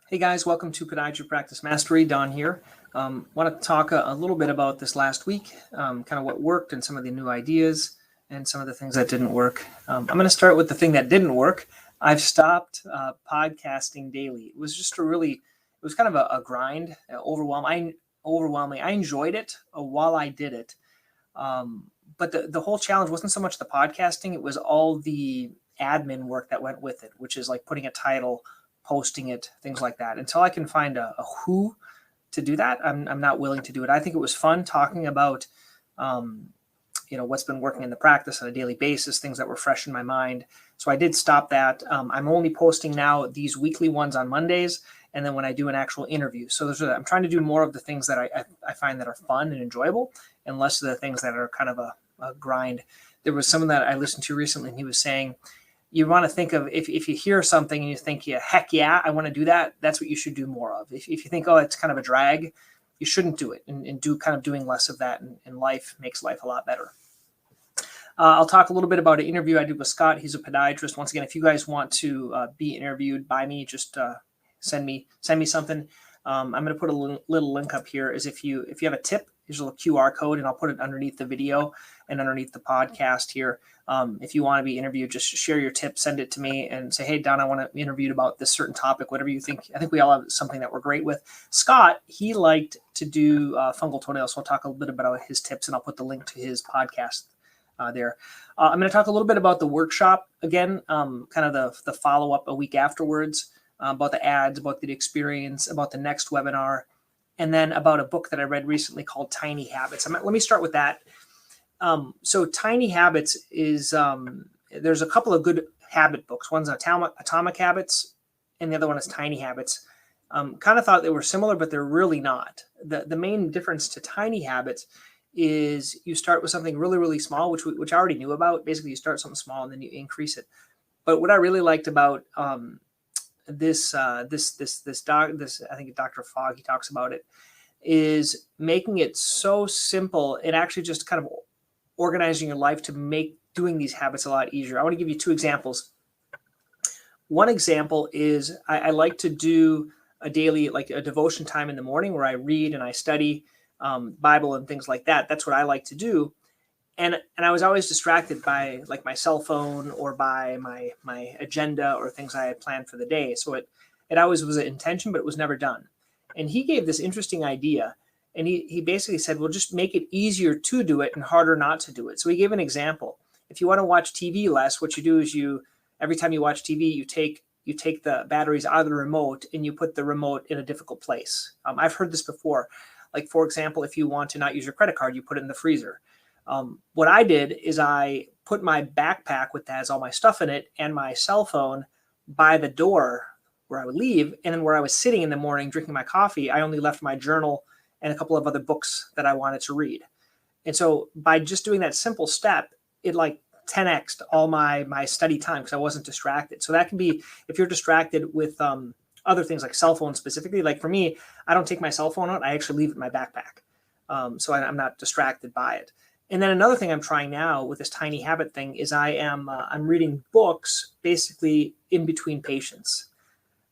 Hey guys, welcome to Podiatry Practice Mastery. Don here. Want to talk a little bit about this last week, kind of what worked and some of the new ideas and some of the things that didn't work. I'm going to start with the thing that didn't work. I've stopped podcasting daily. It was just it was kind of a grind, overwhelming. I enjoyed it while I did it. But the whole challenge wasn't so much the podcasting, it was all the admin work that went with it, which is like putting a title, posting it, things like that. Until I can find a who to do that, I'm not willing to do it. I think it was fun talking about, what's been working in the practice on a daily basis, things that were fresh in my mind. So I did stop that. I'm only posting now these weekly ones on Mondays, and then when I do an actual interview. So I'm trying to do more of the things that I find that are fun and enjoyable, and less of the things that are kind of a grind. There was someone that I listened to recently, and he was saying, you want to think of if you hear something and you think, yeah, heck yeah, I want to do that. That's what you should do more of. If you think, oh, it's kind of a drag, you shouldn't do it, and do kind of doing less of that. And life makes life a lot better. I'll talk a little bit about an interview I did with Scott. He's a podiatrist. Once again, if you guys want to be interviewed by me, just send me something. I'm going to put a little link up here. Is if you have a tip, here's a little QR code, and I'll put it underneath the video and underneath the podcast here. If you want to be interviewed, just share your tip, send it to me, and say, hey, Don, I want to be interviewed about this certain topic, whatever you think. I think we all have something that we're great with. Scott, he liked to do fungal toenails, so I'll talk a little bit about his tips, and I'll put the link to his podcast there. I'm going to talk a little bit about the workshop again, kind of the follow-up a week afterwards, about the ads, about the experience, about the next webinar, and then about a book that I read recently called Tiny Habits. Let me start with that. So Tiny Habits is, there's a couple of good habit books. One's Atomic Habits, and the other one is Tiny Habits. Kind of thought they were similar, but they're really not. The main difference to Tiny Habits is you start with something really, really small, which I already knew about. Basically, you start something small and then you increase it. But what I really liked about this I think Dr. Fogg, he talks about it, is making it so simple and actually just kind of organizing your life to make doing these habits a lot easier. I want to give you two examples. One example is I like to do a daily, like a devotion time in the morning where I read and I study Bible and things like that. That's what I like to do. And I was always distracted by like my cell phone or by my agenda or things I had planned for the day. So it always was an intention, but it was never done. And he gave this interesting idea. And he basically said, well, just make it easier to do it and harder not to do it. So he gave an example. If you want to watch TV less, what you do is every time you watch TV, you take the batteries out of the remote and you put the remote in a difficult place. I've heard this before. Like, for example, if you want to not use your credit card, you put it in the freezer. What I did is I put my backpack that has all my stuff in it and my cell phone by the door where I would leave. And then where I was sitting in the morning drinking my coffee, I only left my journal and a couple of other books that I wanted to read. And so by just doing that simple step, it like 10x'd all my study time because I wasn't distracted. So that can be, if you're distracted with other things like cell phones specifically, like for me, I don't take my cell phone out. I actually leave it in my backpack. So I'm not distracted by it. And then another thing I'm trying now with this tiny habit thing is I'm reading books basically in between patients.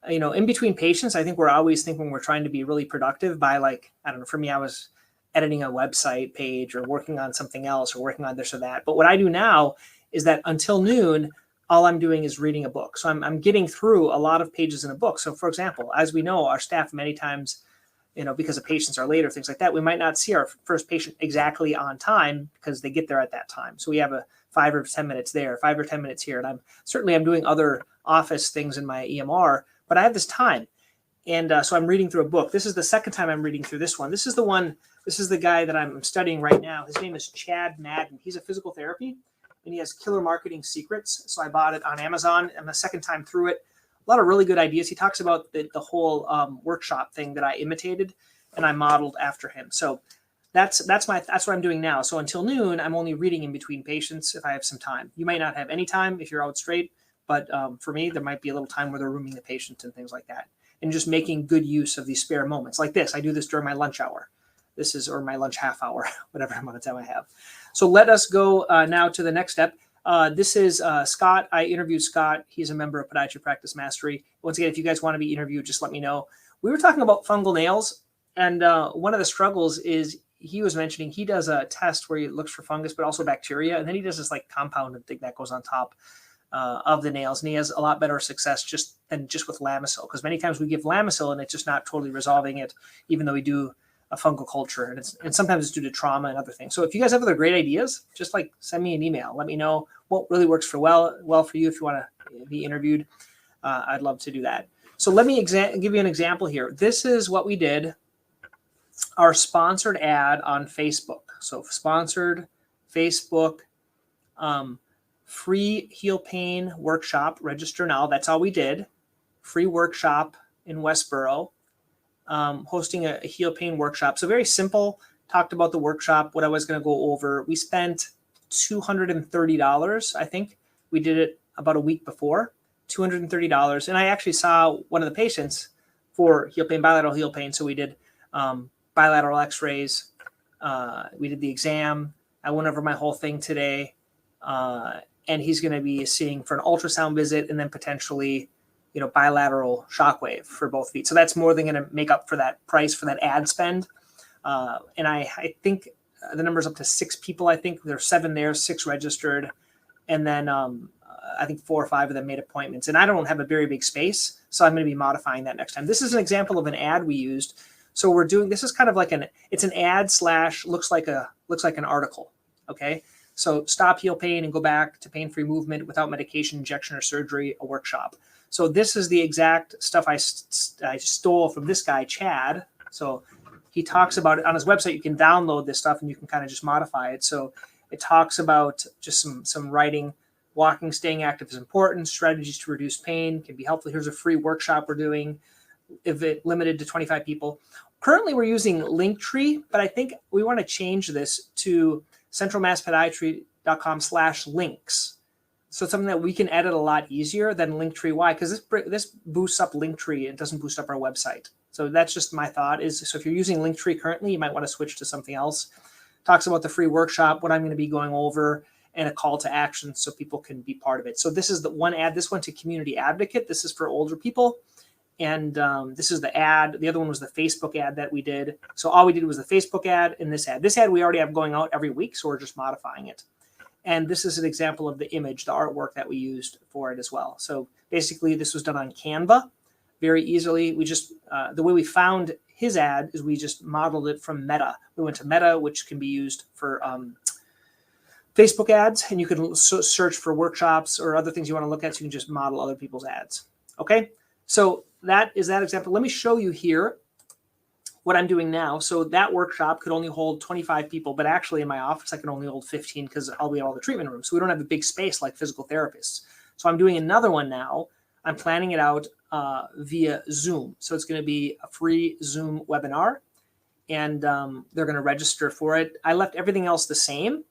In between patients, I think we're always thinking we're trying to be really productive by, like, I don't know, for me, I was editing a website page or working on something else or working on this or that. But what I do now is that until noon, all I'm doing is reading a book. So I'm getting through a lot of pages in a book. So for example, as we know, our staff many times, because the patients are late or things like that, we might not see our first patient exactly on time because they get there at that time. So we have a 5 or 10 minutes there, 5 or 10 minutes here. And I'm doing other office things in my EMR, but I have this time. And so I'm reading through a book. This is the second time I'm reading through this one. This is the guy that I'm studying right now. His name is Chad Madden. He's a physical therapy and he has Killer Marketing Secrets. So I bought it on Amazon, and the second time through it, a lot of really good ideas. He talks about the whole workshop thing that I imitated and I modeled after him. So that's what I'm doing now. So until noon, I'm only reading in between patients if I have some time. You might not have any time if you're out straight, but for me, there might be a little time where they're rooming the patient and things like that. And just making good use of these spare moments like this. I do this during my lunch hour. Or my lunch half hour, whatever amount of time I have. So let us go now to the next step. This is Scott. I interviewed Scott. He's a member of Podiatry Practice Mastery. Once again, if you guys want to be interviewed, just let me know. We were talking about fungal nails, and one of the struggles is he was mentioning he does a test where he looks for fungus, but also bacteria, and then he does this like compounded thing that goes on top of the nails, and he has a lot better success than just with Lamisil, because many times we give Lamisil and it's just not totally resolving it, even though we do a fungal culture, and sometimes it's due to trauma and other things. So if you guys have other great ideas, just like send me an email. Let me know what really works for well for you if you want to be interviewed. I'd love to do that. So let me give you an example here. This is what we did. Our sponsored ad on Facebook. So sponsored Facebook, free heel pain workshop. Register now. That's all we did. Free workshop in Westboro. Hosting a heel pain workshop. So very simple. Talked about the workshop, what I was going to go over. We spent $230. I think we did it about a week before. $230. And I actually saw one of the patients for heel pain, bilateral heel pain. So we did bilateral x-rays. We did the exam. I went over my whole thing today. And he's going to be seeing for an ultrasound visit and then potentially, bilateral shockwave for both feet. So that's more than going to make up for that price for that ad spend. And I think the number's up to 6 people. I think there's 7 there, 6 registered. And then I think 4 or 5 of them made appointments. And I don't have a very big space, so I'm going to be modifying that next time. This is an example of an ad we used. So we're doing, this is kind of like it's an ad / looks like an article. Okay. So stop heel pain and go back to pain-free movement without medication, injection, or surgery, a workshop. So this is the exact stuff I stole from this guy, Chad. So he talks about it on his website. You can download this stuff and you can kind of just modify it. So it talks about just some writing. Walking, staying active is important. Strategies to reduce pain can be helpful. Here's a free workshop we're doing, if it limited to 25 people. Currently, we're using Linktree, but I think we want to change this to centralmasspodiatry.com/links. So it's something that we can edit a lot easier than Linktree. Why? Because this boosts up Linktree. It doesn't boost up our website. So that's just my thought. So if you're using Linktree currently, you might want to switch to something else. Talks about the free workshop, what I'm going to be going over, and a call to action so people can be part of it. So this is the one ad. This went to Community Advocate. This is for older people. And this is the ad. The other one was the Facebook ad that we did. So all we did was the Facebook ad and this ad. This ad we already have going out every week, so we're just modifying it. And this is an example of the image, the artwork that we used for it as well. So basically this was done on Canva very easily. We just, the way we found his ad is we just modeled it from Meta. We went to Meta, which can be used for Facebook ads, and you can search for workshops or other things you want to look at, so you can just model other people's ads. Okay, so that is that example. Let me show you here what I'm doing now. So that workshop could only hold 25 people, but actually in my office, I can only hold 15 because I'll be at all the treatment rooms. So we don't have a big space like physical therapists. So I'm doing another one now. I'm planning it out via Zoom. So it's going to be a free Zoom webinar, and they're going to register for it. I left everything else the same,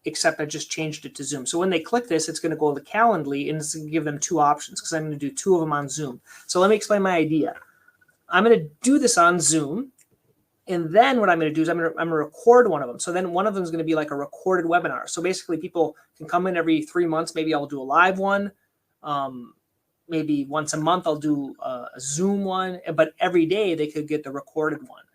except I just changed it to Zoom. So when they click this, it's going to go to Calendly, and it's going to give them 2 options because I'm going to do 2 of them on Zoom. So let me explain my idea. I'm going to do this on Zoom, and then what I'm going to do is I'm going to record one of them. So then one of them is going to be like a recorded webinar. So basically people can come in every 3 months. Maybe I'll do a live one. Maybe once a month I'll do a Zoom one, but every day they could get the recorded one.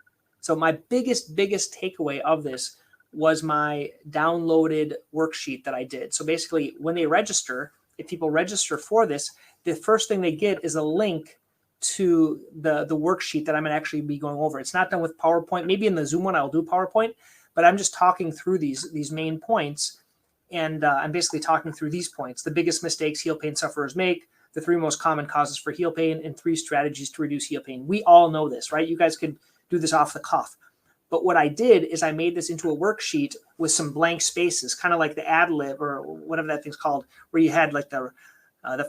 So my biggest takeaway of this was my downloaded worksheet that I did. So basically when they register, if people register for this, the first thing they get is a link to the worksheet that I'm gonna actually be going over. It's not done with PowerPoint. Maybe in the Zoom one I'll do PowerPoint, but I'm just talking through these main points, and I'm basically talking through these points: the biggest mistakes heel pain sufferers make, the 3 most common causes for heel pain, and 3 strategies to reduce heel pain. We all know this, right? You guys could do this off the cuff. But what I did is I made this into a worksheet with some blank spaces, kind of like the ad lib or whatever that thing's called, where you had like the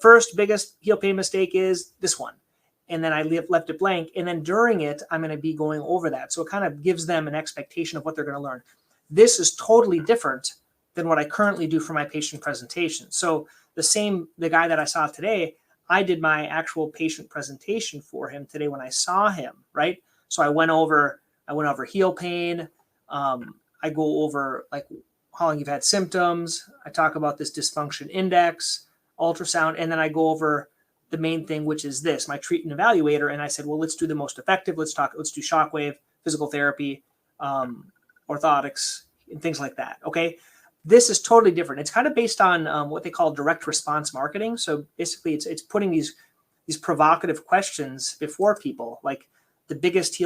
first biggest heel pain mistake is this one. And then I left it blank. And then during it, I'm going to be going over that. So it kind of gives them an expectation of what they're going to learn. This is totally different than what I currently do for my patient presentation. So the guy that I saw today, I did my actual patient presentation for him today when I saw him, right? So I went over heel pain. I go over like how long you've had symptoms. I talk about this dysfunction index, ultrasound, and then I go over the main thing, which is this, my treat and evaluator. And I said, well, let's do the most effective. Let's do shockwave, physical therapy, orthotics, and things like that. Okay. This is totally different. It's kind of based on what they call direct response marketing. So basically it's putting these provocative questions before people, like the biggest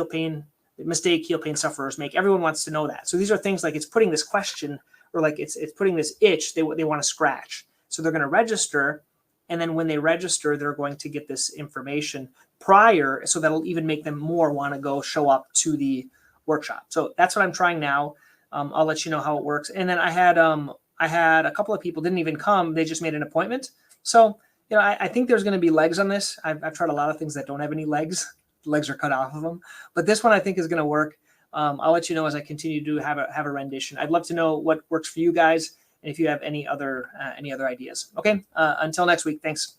mistake heel pain sufferers make. Everyone wants to know that. So these are things like it's putting this question, or like it's putting this itch they want to scratch. So they're going to register. And then when they register, they're going to get this information prior. So that'll even make them more want to go show up to the workshop. So that's what I'm trying now. I'll let you know how it works. And then I had a couple of people didn't even come. They just made an appointment. So, I think there's going to be legs on this. I've tried a lot of things that don't have any legs. The legs are cut off of them. But this one I think is going to work. I'll let you know as I continue to have a rendition. I'd love to know what works for you guys, and if you have any other ideas. Okay. Until next week. Thanks.